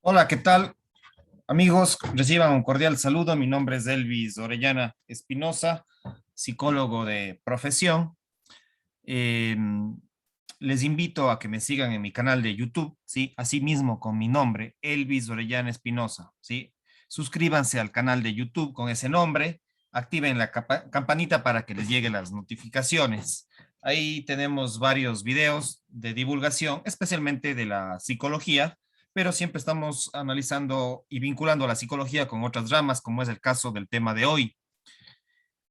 Hola, ¿qué tal? Amigos, reciban un cordial saludo. Mi nombre es Elvis Orellana Espinosa, psicólogo de profesión. Eh, Les invito a que me sigan en mi canal de YouTube, ¿sí? Asimismo con mi nombre, Elvis Orellana Espinosa, ¿sí? Suscríbanse al canal de YouTube con ese nombre, activen la campanita para que les lleguen las notificaciones. Ahí tenemos varios videos de divulgación, especialmente de la psicología, pero siempre estamos analizando y vinculando la psicología con otras ramas, como es el caso del tema de hoy.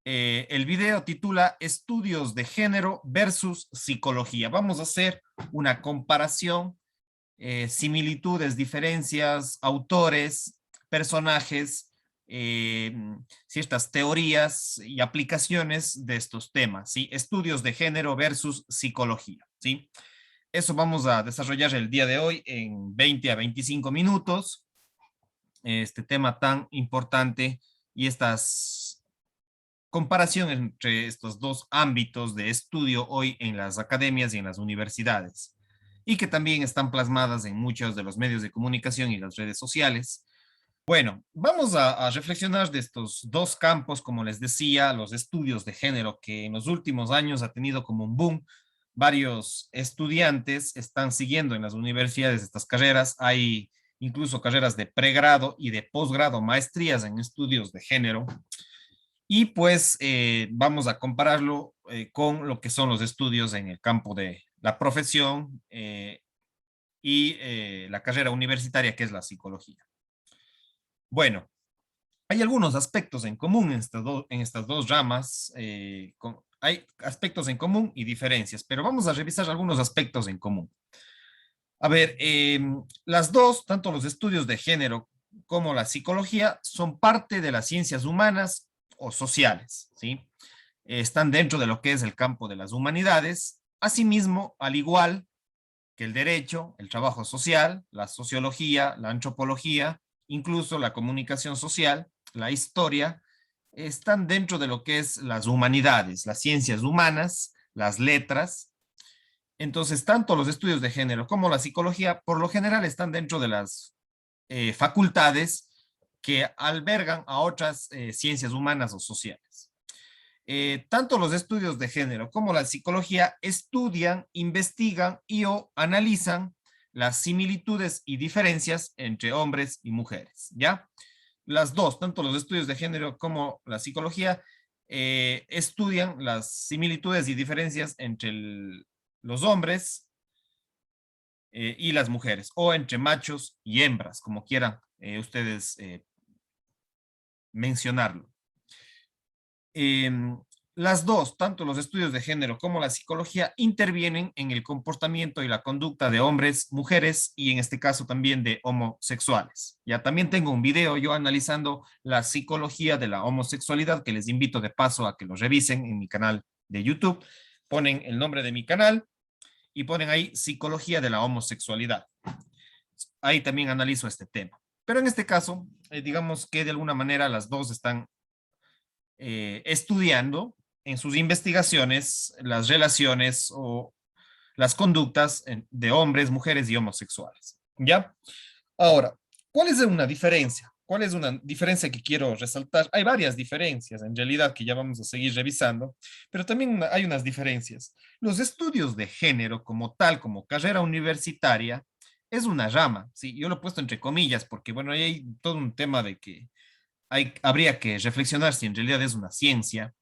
El video titula Estudios de género versus psicología. Vamos a hacer una comparación, similitudes, diferencias, autores, personajes, eh, ciertas teorías y aplicaciones de estos temas, ¿sí? Estudios de género versus psicología, ¿sí? Eso vamos a desarrollar el día de hoy en 20 a 25 minutos, este tema tan importante y estas comparación entre estos dos ámbitos de estudio hoy en las academias y en las universidades, y que también están plasmadas en muchos de los medios de comunicación y las redes sociales. Bueno, vamos a reflexionar de estos dos campos, como les decía, los estudios de género, que en los últimos años ha tenido como un boom. Varios estudiantes están siguiendo en las universidades estas carreras. Hay incluso carreras de pregrado y de posgrado, maestrías en estudios de género. Y pues vamos a compararlo con lo que son los estudios en el campo de la profesión y la carrera universitaria, que es la psicología. Bueno, hay algunos aspectos en común en estas dos ramas. Hay aspectos en común y diferencias, pero vamos a revisar algunos aspectos en común. A ver, las dos, tanto los estudios de género como la psicología, son parte de las ciencias humanas o sociales, ¿sí? Están dentro de lo que es el campo de las humanidades. Asimismo, al igual que el derecho, el trabajo social, la sociología, la antropología, incluso la comunicación social, la historia, están dentro de lo que es las humanidades, las ciencias humanas, las letras. Entonces, tanto los estudios de género como la psicología, por lo general, están dentro de las facultades que albergan a otras ciencias humanas o sociales. Tanto los estudios de género como la psicología estudian, investigan y o analizan las similitudes y diferencias entre hombres y mujeres, ¿ya? Las dos, tanto los estudios de género como la psicología, estudian las similitudes y diferencias entre los hombres y las mujeres, o entre machos y hembras, como quieran ustedes mencionarlo. Eh, las dos, tanto los estudios de género como la psicología, intervienen en el comportamiento y la conducta de hombres, mujeres y en este caso también de homosexuales. Ya también tengo un video yo analizando la psicología de la homosexualidad que les invito de paso a que lo revisen en mi canal de YouTube. Ponen el nombre de mi canal y ponen ahí psicología de la homosexualidad. Ahí también analizo este tema. Pero en este caso, digamos que de alguna manera las dos están estudiando en sus investigaciones las relaciones o las conductas de hombres, mujeres y homosexuales. ¿Ya? Ahora, ¿cuál es una diferencia? ¿Cuál es una diferencia que quiero resaltar? Hay varias diferencias, en realidad, que ya vamos a seguir revisando, pero también hay unas diferencias. Los estudios de género como tal, como carrera universitaria, es una rama, ¿sí? Yo lo he puesto entre comillas porque, bueno, ahí hay todo un tema de que habría que reflexionar si en realidad es una ciencia,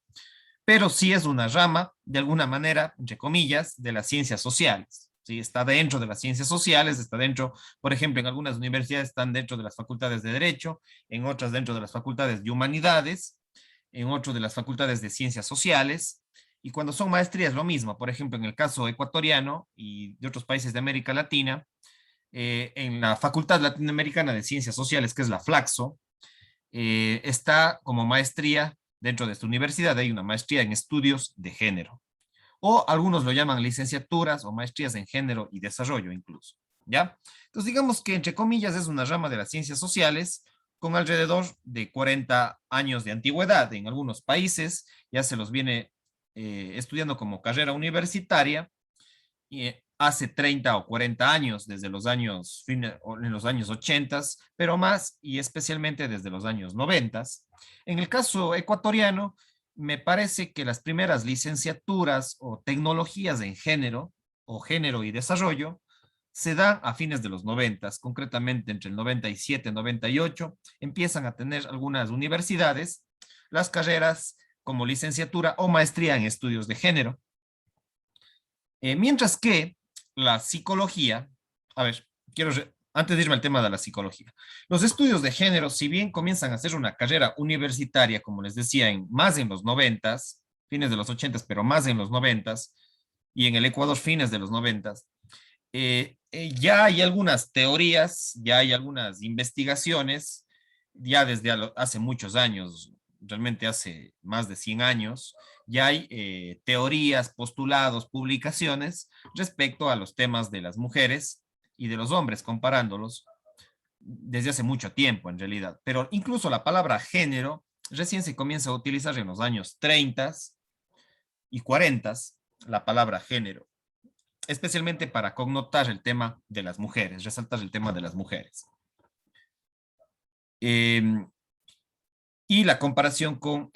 pero sí es una rama, de alguna manera, entre comillas, de las ciencias sociales. ¿Sí? Está dentro de las ciencias sociales, está dentro, por ejemplo, en algunas universidades están dentro de las facultades de Derecho, en otras dentro de las facultades de Humanidades, en otras de las facultades de Ciencias Sociales, y cuando son maestrías lo mismo, por ejemplo, en el caso ecuatoriano y de otros países de América Latina, en la Facultad Latinoamericana de Ciencias Sociales, que es la FLACSO, está como maestría dentro de esta universidad, hay una maestría en estudios de género, o algunos lo llaman licenciaturas o maestrías en género y desarrollo incluso, ¿ya? Entonces digamos que entre comillas es una rama de las ciencias sociales con alrededor de 40 años de antigüedad. En algunos países ya se los viene estudiando como carrera universitaria hace 30 o 40 años, desde los años, en los años 80, pero más y especialmente desde los años 90. En el caso ecuatoriano, me parece que las primeras licenciaturas o tecnologías en género o género y desarrollo se dan a fines de los 90, concretamente entre el 97 y 98, empiezan a tener algunas universidades las carreras como licenciatura o maestría en estudios de género. Mientras que la psicología, a ver, antes de irme al tema de la psicología, los estudios de género, si bien comienzan a ser una carrera universitaria, como les decía, más en los 90, fines de los 80, pero más en los 90, y en el Ecuador fines de los 90, ya hay algunas teorías, ya hay algunas investigaciones, ya desde hace muchos años, realmente hace más de 100 años, ya hay teorías, postulados, publicaciones respecto a los temas de las mujeres y de los hombres, comparándolos desde hace mucho tiempo en realidad. Pero incluso la palabra género recién se comienza a utilizar en los años 30 y 40, la palabra género, especialmente para connotar el tema de las mujeres, resaltar el tema de las mujeres. Y la comparación con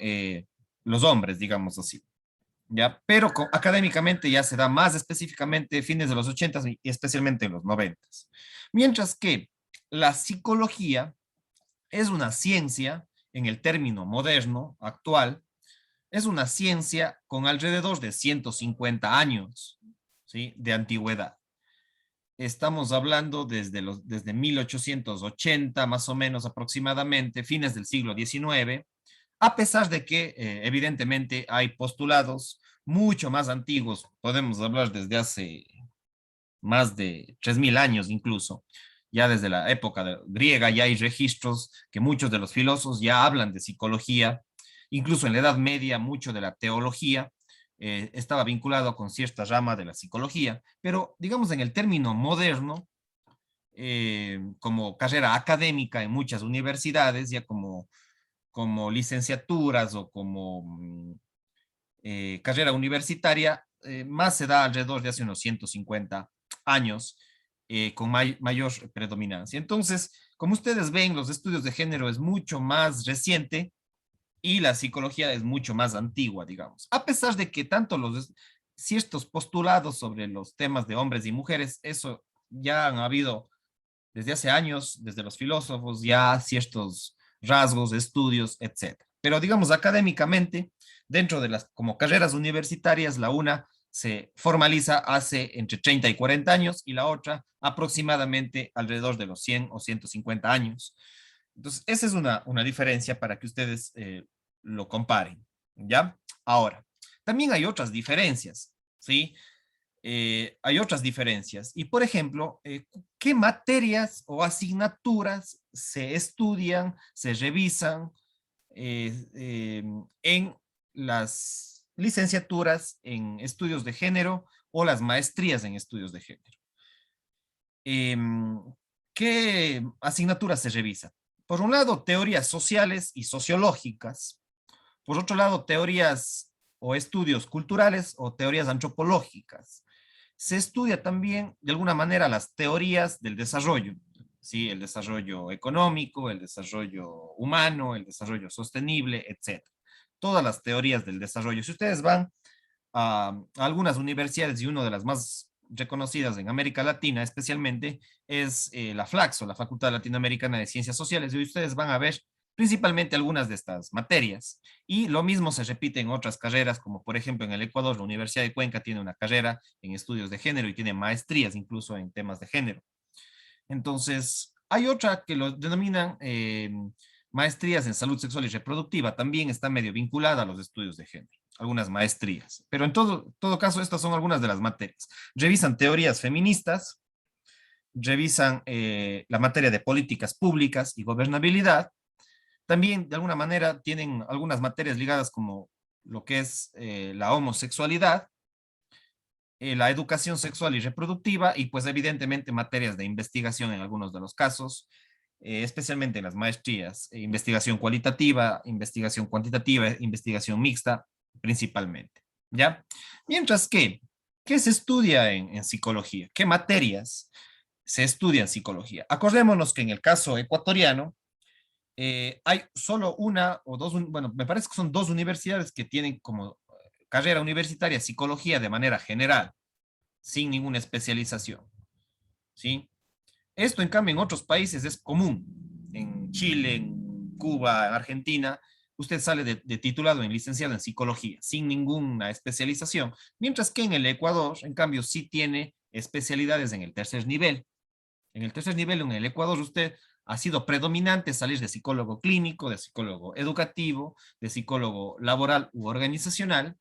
los hombres, digamos así. ¿Ya? Pero académicamente ya se da más específicamente fines de los 80 y especialmente en los 90. Mientras que la psicología es una ciencia, en el término moderno, actual, es una ciencia con alrededor de 150 años, ¿sí?, de antigüedad. Estamos hablando desde 1880, más o menos aproximadamente, fines del siglo XIX, a pesar de que evidentemente hay postulados mucho más antiguos, podemos hablar desde hace más de 3000 años incluso, ya desde la época griega ya hay registros que muchos de los filósofos ya hablan de psicología, incluso en la Edad Media mucho de la teología estaba vinculado con cierta rama de la psicología, pero digamos en el término moderno, como carrera académica en muchas universidades, ya como licenciaturas o como carrera universitaria, más se da alrededor de hace unos 150 años, con mayor predominancia. Entonces, como ustedes ven, los estudios de género es mucho más reciente y la psicología es mucho más antigua, digamos. A pesar de que tanto ciertos postulados sobre los temas de hombres y mujeres, eso ya han habido desde hace años, desde los filósofos, ya ciertos rasgos, estudios, etcétera. Pero digamos, académicamente, dentro de las como carreras universitarias, la una se formaliza hace entre 30 y 40 años y la otra aproximadamente alrededor de los 100 o 150 años. Entonces, esa es una diferencia para que ustedes lo comparen, ¿ya? Ahora, también hay otras diferencias, ¿sí? Hay otras diferencias. Y, por ejemplo, ¿qué materias o asignaturas se estudian, se revisan en las licenciaturas en estudios de género o las maestrías en estudios de género? ¿Qué asignaturas se revisan? Por un lado, teorías sociales y sociológicas. Por otro lado, teorías o estudios culturales o teorías antropológicas. Se estudia también, de alguna manera, las teorías del desarrollo, ¿sí? El desarrollo económico, el desarrollo humano, el desarrollo sostenible, etc. Todas las teorías del desarrollo. Si ustedes van a algunas universidades, y una de las más reconocidas en América Latina especialmente, es la FLACSO, la Facultad Latinoamericana de Ciencias Sociales, y ustedes van a ver principalmente algunas de estas materias. Y lo mismo se repite en otras carreras, como por ejemplo en el Ecuador, la Universidad de Cuenca tiene una carrera en estudios de género y tiene maestrías incluso en temas de género. Entonces, hay otra que lo denominan maestrías en salud sexual y reproductiva, también está medio vinculada a los estudios de género, algunas maestrías. Pero en todo caso, estas son algunas de las materias. Revisan teorías feministas, revisan la materia de políticas públicas y gobernabilidad. También, de alguna manera, tienen algunas materias ligadas como lo que es la homosexualidad, la educación sexual y reproductiva y pues evidentemente materias de investigación en algunos de los casos, especialmente en las maestrías, investigación cualitativa, investigación cuantitativa, investigación mixta principalmente, ¿ya? Mientras que ¿Qué se estudia en psicología? ¿Qué materias se estudia en psicología? Acordémonos que en el caso ecuatoriano hay solo una o dos, bueno, me parece que son dos universidades que tienen como carrera universitaria psicología de manera general, sin ninguna especialización, ¿sí? Esto, en cambio, en otros países es común. En Chile, en Cuba, en Argentina, usted sale de titulado en licenciado en psicología, sin ninguna especialización, mientras que en el Ecuador, en cambio, sí tiene especialidades en el tercer nivel. En el tercer nivel, en el Ecuador, usted ha sido predominante salir de psicólogo clínico, de psicólogo educativo, de psicólogo laboral u organizacional.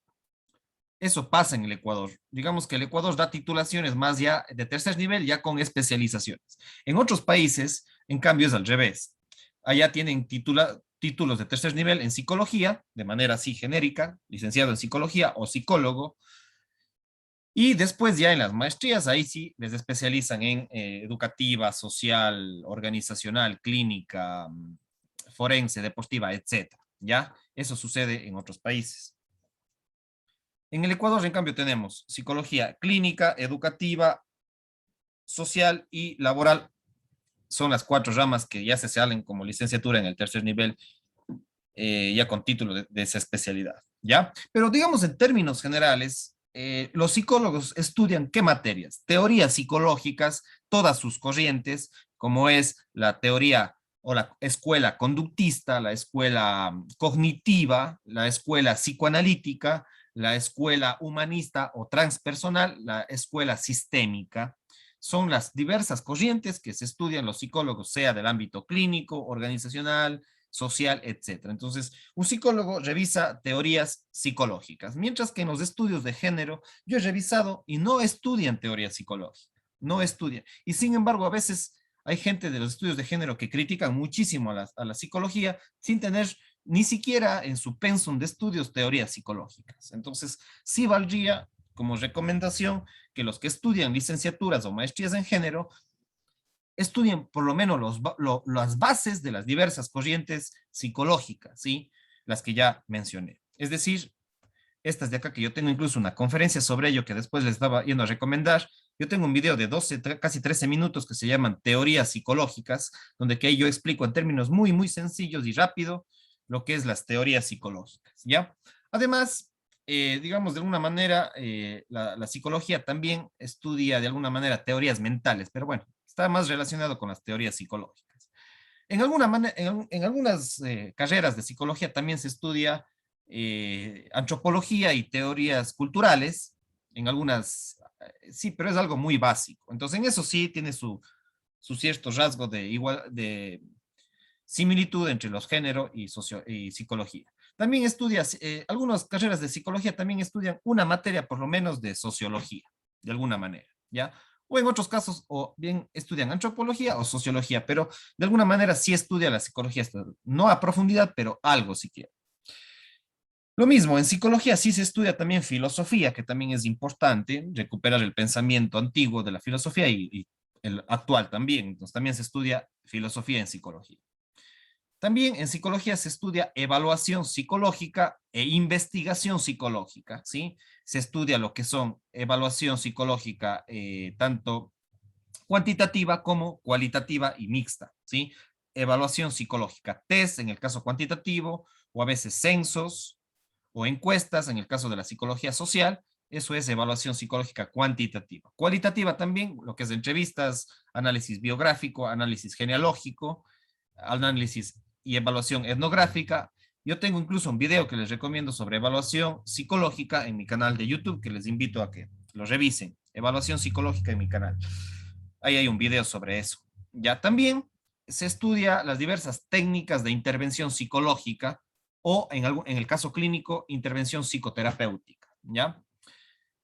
Eso pasa en el Ecuador. Digamos que el Ecuador da titulaciones más ya de tercer nivel, ya con especializaciones. En otros países, en cambio, es al revés. Allá tienen títulos de tercer nivel en psicología, de manera así genérica, licenciado en psicología o psicólogo, y después ya en las maestrías, ahí sí les especializan en educativa, social, organizacional, clínica, forense, deportiva, etcétera. ¿Ya? Eso sucede en otros países. En el Ecuador, en cambio, tenemos psicología clínica, educativa, social y laboral. Son las cuatro ramas que ya se salen como licenciatura en el tercer nivel, ya con título de esa especialidad. ¿Ya? Pero digamos en términos generales, los psicólogos estudian qué materias, teorías psicológicas, todas sus corrientes, como es la teoría o la escuela conductista, la escuela cognitiva, la escuela psicoanalítica, la escuela humanista o transpersonal, la escuela sistémica. Son las diversas corrientes que se estudian los psicólogos, sea del ámbito clínico, organizacional, social, etcétera. Entonces, un psicólogo revisa teorías psicológicas, mientras que en los estudios de género yo he revisado y no estudian teoría psicológica, no estudian. Y sin embargo, a veces hay gente de los estudios de género que critican muchísimo a la psicología sin tener ni siquiera en su pensum de estudios teorías psicológicas. Entonces, sí valdría como recomendación que los que estudian licenciaturas o maestrías en género estudien por lo menos las bases de las diversas corrientes psicológicas, ¿sí? Las que ya mencioné. Es decir, estas de acá, que yo tengo incluso una conferencia sobre ello que después les estaba yendo a recomendar. Yo tengo un video de 12, casi 13 minutos que se llaman Teorías Psicológicas, donde que ahí yo explico en términos muy, muy sencillos y rápido lo que es las teorías psicológicas, ¿ya? Además, digamos, de alguna manera, la psicología también estudia de alguna manera teorías mentales, pero bueno, está más relacionado con las teorías psicológicas. En algunas carreras de psicología también se estudia antropología y teorías culturales, en algunas, sí, pero es algo muy básico. Entonces, en eso sí tiene su cierto rasgo de similitud entre los géneros y psicología. También estudias, algunas carreras de psicología también estudian una materia por lo menos de sociología, de alguna manera, ¿ya? O en otros casos, o bien estudian antropología o sociología, pero de alguna manera sí estudia la psicología, no a profundidad, pero algo siquiera. Lo mismo, en psicología sí se estudia también filosofía, que también es importante, recuperar el pensamiento antiguo de la filosofía y el actual también. Entonces también se estudia filosofía en psicología. También en psicología se estudia evaluación psicológica e investigación psicológica, ¿sí? Se estudia lo que son evaluación psicológica tanto cuantitativa como cualitativa y mixta, ¿sí? Evaluación psicológica, test en el caso cuantitativo, o a veces censos o encuestas en el caso de la psicología social. Eso es evaluación psicológica cuantitativa. Cualitativa también, lo que es entrevistas, análisis biográfico, análisis genealógico, análisis y evaluación etnográfica. Yo tengo incluso un video que les recomiendo sobre evaluación psicológica en mi canal de YouTube, que les invito a que lo revisen. Evaluación psicológica en mi canal. Ahí hay un video sobre eso. Ya también se estudia las diversas técnicas de intervención psicológica o en el caso clínico, intervención psicoterapéutica. ¿Ya?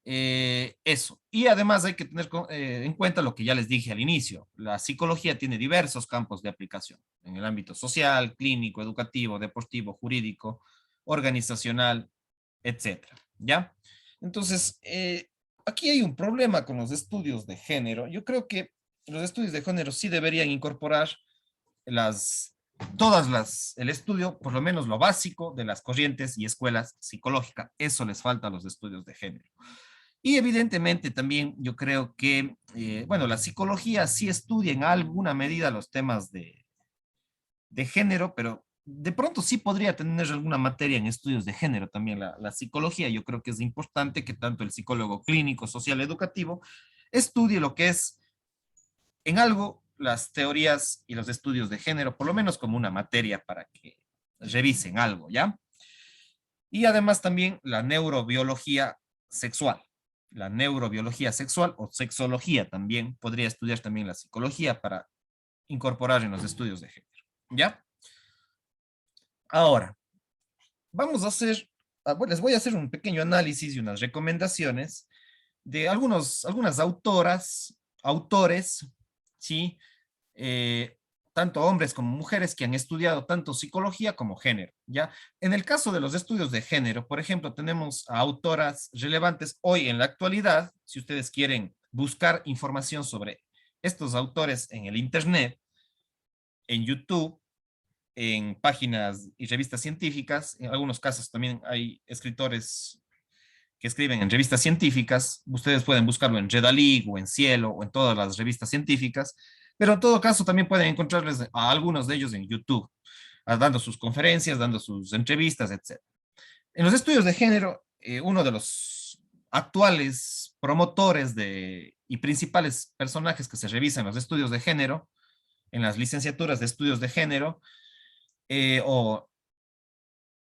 Eso. Y además hay que tener en cuenta lo que ya les dije al inicio. La psicología tiene diversos campos de aplicación en el ámbito social, clínico, educativo, deportivo, jurídico, organizacional, etcétera. ¿Ya? Entonces, aquí hay un problema con los estudios de género. Yo creo que los estudios de género sí deberían incorporar las, el estudio, por lo menos lo básico de las corrientes y escuelas psicológicas. Eso les falta a los estudios de género. Y evidentemente también yo creo que, bueno, la psicología sí estudia en alguna medida los temas de género, pero de pronto sí podría tener alguna materia en estudios de género también la psicología. Yo creo que es importante que tanto el psicólogo clínico, social, educativo, estudie lo que es en algo las teorías y los estudios de género, por lo menos como una materia para que revisen algo, ¿ya? Y además también la neurobiología sexual. La neurobiología sexual o sexología también podría estudiar también la psicología para incorporar en los estudios de género, ¿ya? Ahora, vamos a hacer, bueno, les voy a hacer un pequeño análisis y unas recomendaciones de algunas autoras, autores, ¿sí? eh, tanto hombres como mujeres que han estudiado tanto psicología como género, ¿ya? En el caso de los estudios de género, por ejemplo, tenemos a autoras relevantes hoy en la actualidad, si ustedes quieren buscar información sobre estos autores en el Internet, en YouTube, en páginas y revistas científicas, en algunos casos también hay escritores que escriben en revistas científicas, ustedes pueden buscarlo en Redalig o en Cielo o en todas las revistas científicas, pero en todo caso también pueden encontrarles a algunos de ellos en YouTube, dando sus conferencias, dando sus entrevistas, etc. En los estudios de género, uno de los actuales promotores y principales personajes que se revisan en los estudios de género, en las licenciaturas de estudios de género, o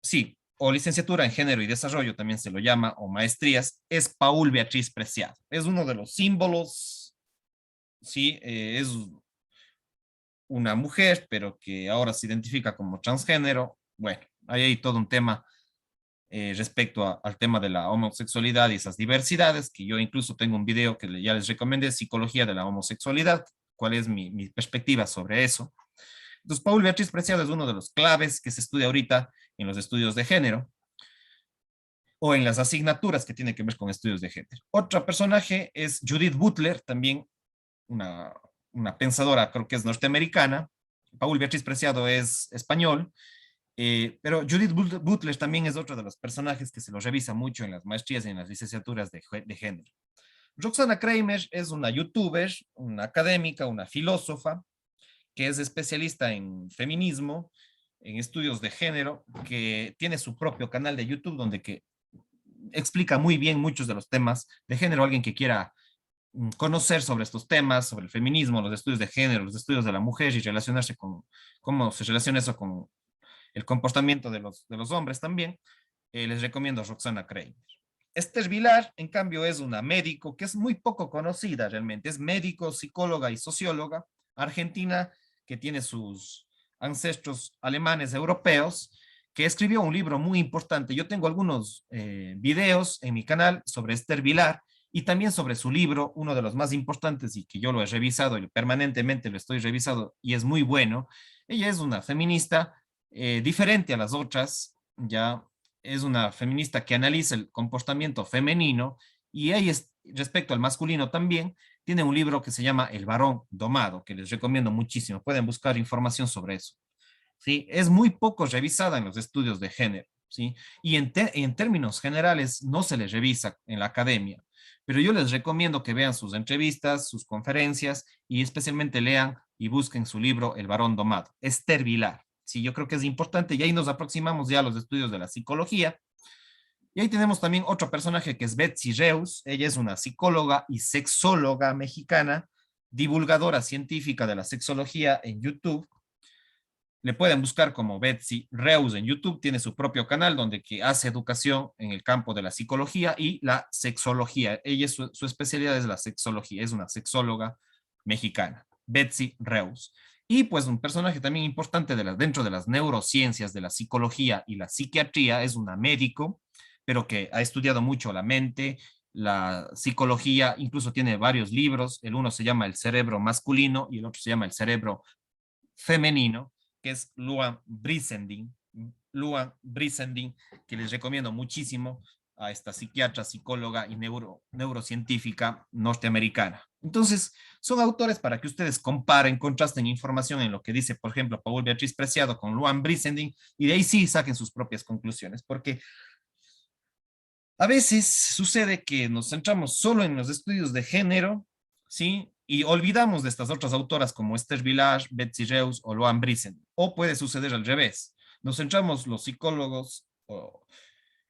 sí, o licenciatura en género y desarrollo también se lo llama, o maestrías, es Paul Beatriz Preciado. Es uno de los símbolos, sí, es una mujer, pero que ahora se identifica como transgénero. Bueno, ahí hay todo un tema respecto al tema de la homosexualidad y esas diversidades, que yo incluso tengo un video que ya les recomendé, Psicología de la Homosexualidad, cuál es mi perspectiva sobre eso. Entonces, Paul Beatriz Preciado es uno de los claves que se estudia ahorita en los estudios de género o en las asignaturas que tienen que ver con estudios de género. Otro personaje es Judith Butler, también una, una pensadora, creo que es norteamericana. Paul Beatriz Preciado es español, pero Judith Butler también es otro de los personajes que se los revisa mucho en las maestrías y en las licenciaturas de género. Roxana Kramer es una youtuber, una académica, una filósofa, que es especialista en feminismo, en estudios de género, que tiene su propio canal de YouTube donde que explica muy bien muchos de los temas de género. Alguien que quiera conocer sobre estos temas, sobre el feminismo, los estudios de género, los estudios de la mujer y relacionarse con cómo se relaciona eso con el comportamiento de los hombres también, les recomiendo a Roxana Kramer. Esther Vilar, en cambio, es una médico que es muy poco conocida realmente. Es médico, psicóloga y socióloga argentina que tiene sus ancestros alemanes europeos, que escribió un libro muy importante. Yo tengo algunos videos en mi canal sobre Esther Vilar y también sobre su libro, uno de los más importantes y que yo lo he revisado y permanentemente lo estoy revisando y es muy bueno. Ella es una feminista diferente a las otras, ya es una feminista que analiza el comportamiento femenino y ella es, respecto al masculino también, tiene un libro que se llama El varón domado, que les recomiendo muchísimo. Pueden buscar información sobre eso. ¿Sí? Es muy poco revisada en los estudios de género, ¿sí? Y en términos generales no se les revisa en la academia, pero yo les recomiendo que vean sus entrevistas, sus conferencias y especialmente lean y busquen su libro El varón domado, Esther Vilar. Sí, yo creo que es importante y ahí nos aproximamos ya a los estudios de la psicología. Y ahí tenemos también otro personaje que es Betsy Reus. Ella es una psicóloga y sexóloga mexicana, divulgadora científica de la sexología en YouTube. Le pueden buscar como Betsy Reus en YouTube, tiene su propio canal donde que hace educación en el campo de la psicología y la sexología. Ella, su especialidad es la sexología, es una sexóloga mexicana, Betsy Reus. Y pues un personaje también importante dentro de las neurociencias, de la psicología y la psiquiatría, es una médico, pero que ha estudiado mucho la mente, la psicología, incluso tiene varios libros. El uno se llama El cerebro masculino y el otro se llama El cerebro femenino, que es Luan Brisendin, que les recomiendo muchísimo a esta psiquiatra, psicóloga y neurocientífica norteamericana. Entonces, son autores para que ustedes comparen, contrasten información en lo que dice, por ejemplo, Paul Beatriz Preciado con Luan Brisendin, y de ahí sí saquen sus propias conclusiones, porque A veces sucede que nos centramos solo en los estudios de género, ¿sí? Y olvidamos de estas otras autoras como Esther Village, Betsy Reus o Loan Brisen. O puede suceder al revés. Nos centramos los psicólogos o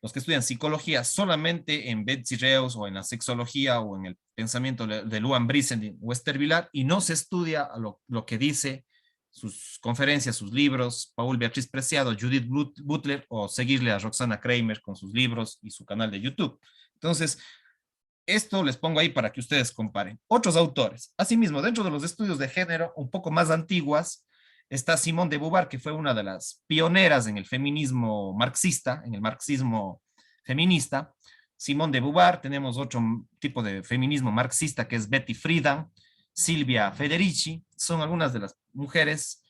los que estudian psicología solamente en Betsy Reus o en la sexología o en el pensamiento de Luan Brisen o Esther Vilar y no se estudia lo que dice sus conferencias, sus libros, Paul Beatriz Preciado, Judith Butler o seguirle a Roxana Kramer con sus libros y su canal de YouTube. Entonces, esto les pongo ahí para que ustedes comparen. Otros autores. Asimismo, dentro de los estudios de género un poco más antiguas, está Simone de Beauvoir, que fue una de las pioneras en el feminismo marxista, en el marxismo feminista. Simone de Beauvoir, tenemos otro tipo de feminismo marxista que es Betty Friedan, Silvia Federici, son algunas de las mujeres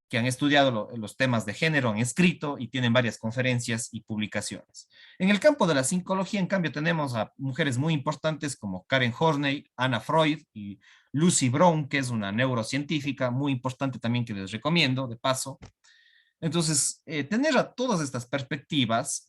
que han estudiado los temas de género, han escrito y tienen varias conferencias y publicaciones. En el campo de la psicología, en cambio, tenemos a mujeres muy importantes como Karen Horney, Anna Freud y Lucy Brown, que es una neurocientífica muy importante también que les recomiendo, de paso. Entonces, tener a todas estas perspectivas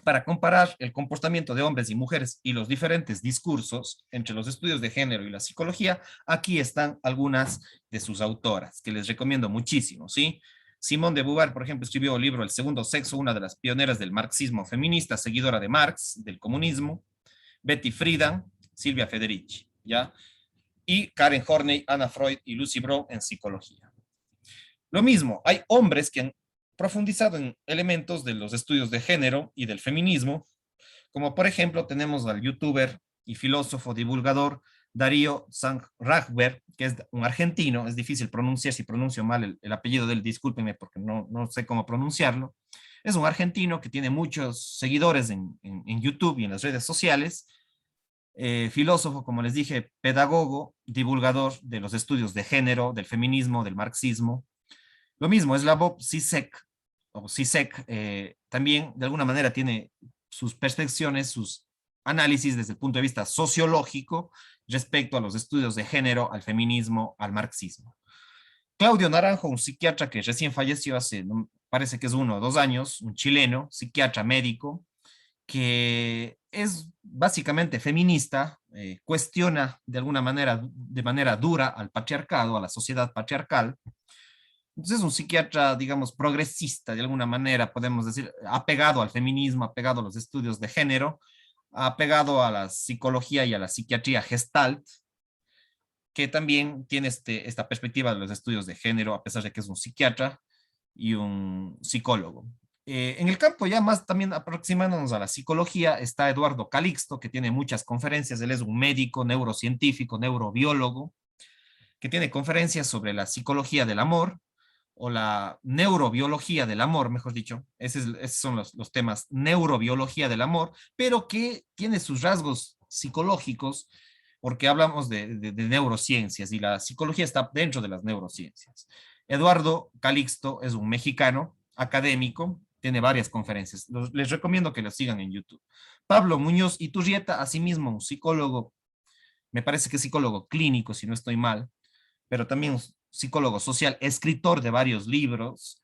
para comparar el comportamiento de hombres y mujeres y los diferentes discursos entre los estudios de género y la psicología, aquí están algunas de sus autoras, que les recomiendo muchísimo, ¿sí? Simone de Beauvoir, por ejemplo, escribió el libro El segundo sexo, una de las pioneras del marxismo feminista, seguidora de Marx, del comunismo. Betty Friedan, Silvia Federici, ¿ya? Y Karen Horney, Anna Freud y Lucy Brown en psicología. Lo mismo, hay hombres que han profundizado en elementos de los estudios de género y del feminismo, como por ejemplo tenemos al youtuber y filósofo divulgador Darío Sanrajber, que es un argentino, es difícil pronunciar, si pronuncio mal el apellido de él, discúlpenme porque no sé cómo pronunciarlo. Es un argentino que tiene muchos seguidores en YouTube y en las redes sociales, filósofo, como les dije, pedagogo, divulgador de los estudios de género, del feminismo, del marxismo. Lo mismo, Slavoj Zizek, o Zizek, también de alguna manera tiene sus percepciones, sus análisis desde el punto de vista sociológico respecto a los estudios de género, al feminismo, al marxismo. Claudio Naranjo, un psiquiatra que recién falleció hace, parece que es 1 o 2 años, un chileno, psiquiatra médico, que es básicamente feminista, cuestiona de manera dura al patriarcado, a la sociedad patriarcal. Entonces es un psiquiatra, digamos, progresista, de alguna manera, podemos decir, apegado al feminismo, apegado a los estudios de género, apegado a la psicología y a la psiquiatría gestalt, que también tiene esta perspectiva de los estudios de género, a pesar de que es un psiquiatra y un psicólogo. En el campo ya más también aproximándonos a la psicología está Eduardo Calixto, que tiene muchas conferencias, él es un médico, neurocientífico, neurobiólogo, que tiene conferencias sobre la psicología del amor, o la neurobiología del amor, mejor dicho, esos son los temas, neurobiología del amor, pero que tiene sus rasgos psicológicos, porque hablamos de neurociencias y la psicología está dentro de las neurociencias. Eduardo Calixto es un mexicano académico, tiene varias conferencias, les recomiendo que lo sigan en YouTube. Pablo Muñoz Iturrieta, asimismo un psicólogo, me parece que es psicólogo clínico, si no estoy mal, pero también psicólogo social, escritor de varios libros,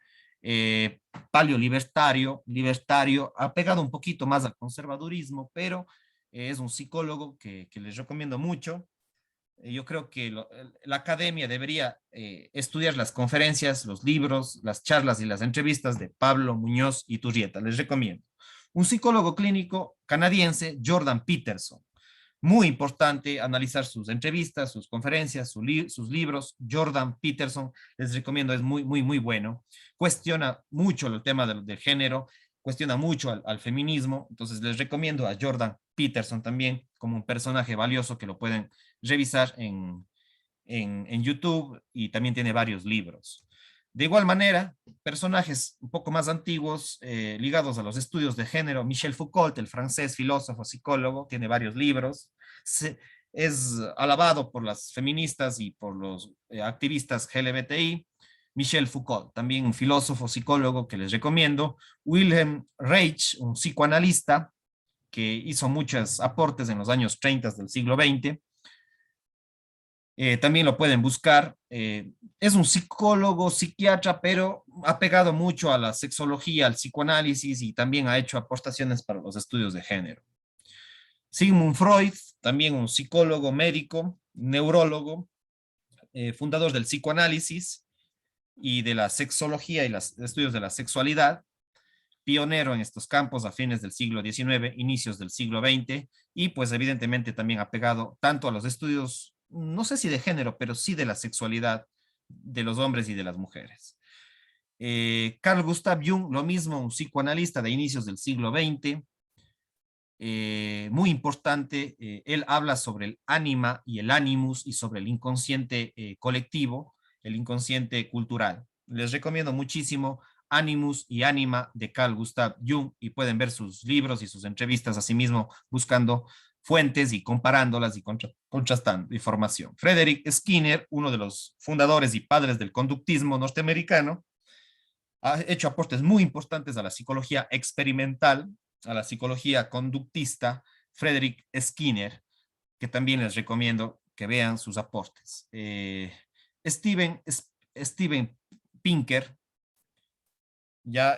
paleolibertario, libertario, ha pegado un poquito más al conservadurismo, pero es un psicólogo que les recomiendo mucho. Yo creo que la academia debería estudiar las conferencias, los libros, las charlas y las entrevistas de Pablo Muñoz y Turrieta. Les recomiendo. Un psicólogo clínico canadiense, Jordan Peterson. Muy importante analizar sus entrevistas, sus conferencias, sus libros. Jordan Peterson, les recomiendo, es muy bueno. Cuestiona mucho el tema del género, cuestiona mucho al feminismo. Entonces les recomiendo a Jordan Peterson también como un personaje valioso que lo pueden revisar en YouTube y también tiene varios libros. De igual manera, personajes un poco más antiguos ligados a los estudios de género, Michel Foucault, el francés filósofo, psicólogo, tiene varios libros, es alabado por las feministas y por los activistas LGBTI. Michel Foucault, también un filósofo, psicólogo que les recomiendo. Wilhelm Reich, un psicoanalista que hizo muchos aportes en los años 30 del siglo XX. También lo pueden buscar. Es un psicólogo, psiquiatra, pero ha pegado mucho a la sexología, al psicoanálisis y también ha hecho aportaciones para los estudios de género. Sigmund Freud, también un psicólogo, médico, neurólogo, fundador del psicoanálisis y de la sexología y los estudios de la sexualidad, pionero en estos campos a fines del siglo XIX, inicios del siglo XX, y pues evidentemente también ha pegado tanto a los estudios, no sé si de género, pero sí de la sexualidad de los hombres y de las mujeres. Carl Gustav Jung, lo mismo, un psicoanalista de inicios del siglo XX, muy importante. Él habla sobre el ánima y el animus y sobre el inconsciente colectivo, el inconsciente cultural. Les recomiendo muchísimo Animus y Ánima de Carl Gustav Jung y pueden ver sus libros y sus entrevistas asimismo buscando fuentes y comparándolas y contrastando información. Frederick Skinner, uno de los fundadores y padres del conductismo norteamericano, ha hecho aportes muy importantes a la psicología experimental, a la psicología conductista, Frederick Skinner, que también les recomiendo que vean sus aportes. Steven, Steven Pinker, ya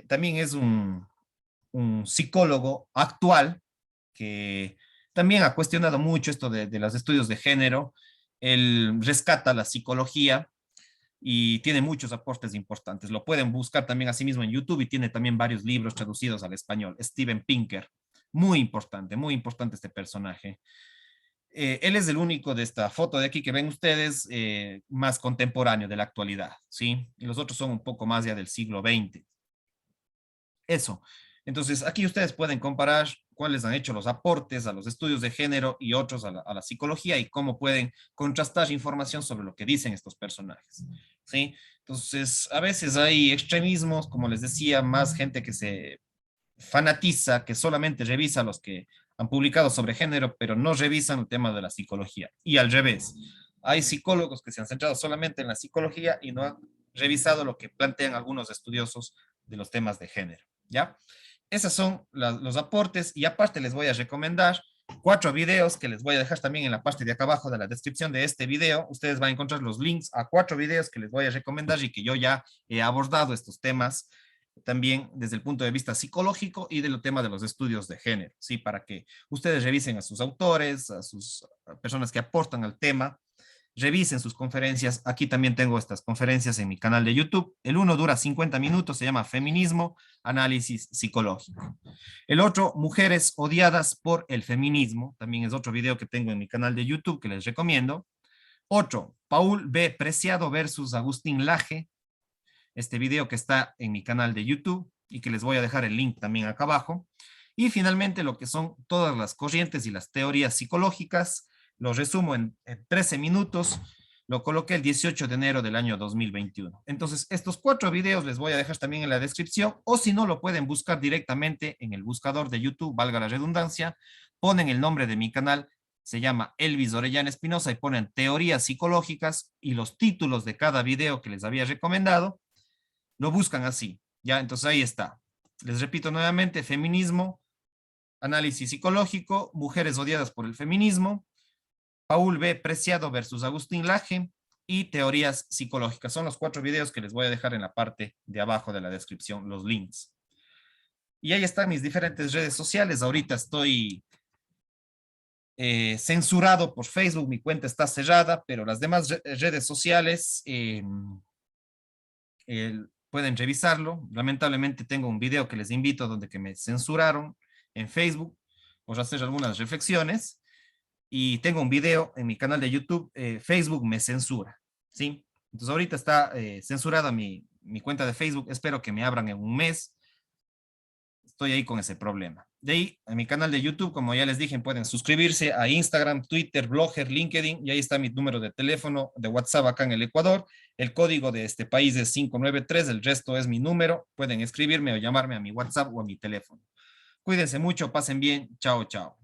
también es un psicólogo actual que también ha cuestionado mucho esto de los estudios de género. Él rescata la psicología y tiene muchos aportes importantes. Lo pueden buscar también así mismo en YouTube y tiene también varios libros traducidos al español. Steven Pinker, muy importante este personaje. Él es el único de esta foto de aquí que ven ustedes más contemporáneo de la actualidad, ¿sí? Y los otros son un poco más ya del siglo XX. Eso. Entonces, aquí ustedes pueden comparar cuáles han hecho los aportes a los estudios de género y otros a la psicología y cómo pueden contrastar información sobre lo que dicen estos personajes. ¿Sí? Entonces, a veces hay extremismos, como les decía, más gente que se fanatiza, que solamente revisa los que han publicado sobre género, pero no revisan el tema de la psicología. Y al revés, hay psicólogos que se han centrado solamente en la psicología y no han revisado lo que plantean algunos estudiosos de los temas de género. ¿Ya? Esos son los aportes y aparte les voy a recomendar 4 videos que les voy a dejar también en la parte de acá abajo de la descripción de este video. Ustedes van a encontrar los links a 4 videos que les voy a recomendar y que yo ya he abordado estos temas también desde el punto de vista psicológico y del tema de los estudios de género, ¿sí? Para que ustedes revisen a sus autores, a sus personas que aportan al tema, revisen sus conferencias. Aquí también tengo estas conferencias en mi canal de YouTube. El uno dura 50 minutos, se llama Feminismo, Análisis Psicológico. El otro, Mujeres odiadas por el feminismo, también es otro video que tengo en mi canal de YouTube que les recomiendo. Otro, Paul B. Preciado versus Agustín Laje, este video que está en mi canal de YouTube y que les voy a dejar el link también acá abajo. Y finalmente lo que son todas las corrientes y las teorías psicológicas, lo resumo en 13 minutos, lo coloqué el 18 de enero del año 2021. Entonces, estos 4 videos les voy a dejar también en la descripción, o si no, lo pueden buscar directamente en el buscador de YouTube, valga la redundancia, ponen el nombre de mi canal, se llama Elvis Orellana Espinosa y ponen teorías psicológicas y los títulos de cada video que les había recomendado, lo buscan así, ¿ya? Entonces ahí está. Les repito nuevamente, feminismo, análisis psicológico, mujeres odiadas por el feminismo, Paul B. Preciado versus Agustín Laje y teorías psicológicas. Son los 4 videos que les voy a dejar en la parte de abajo de la descripción, los links. Y ahí están mis diferentes redes sociales. Ahorita estoy censurado por Facebook, mi cuenta está cerrada, pero las demás redes sociales pueden revisarlo. Lamentablemente tengo un video que les invito donde que me censuraron en Facebook por hacer algunas reflexiones y tengo un video en mi canal de YouTube, Facebook me censura, ¿sí? Entonces ahorita está censurada mi cuenta de Facebook, espero que me abran en un mes. Estoy ahí con ese problema. De ahí, en mi canal de YouTube, como ya les dije, pueden suscribirse a Instagram, Twitter, Blogger, LinkedIn, y ahí está mi número de teléfono de WhatsApp acá en el Ecuador. El código de este país es 593, el resto es mi número. Pueden escribirme o llamarme a mi WhatsApp o a mi teléfono. Cuídense mucho, pasen bien. Chao, chao.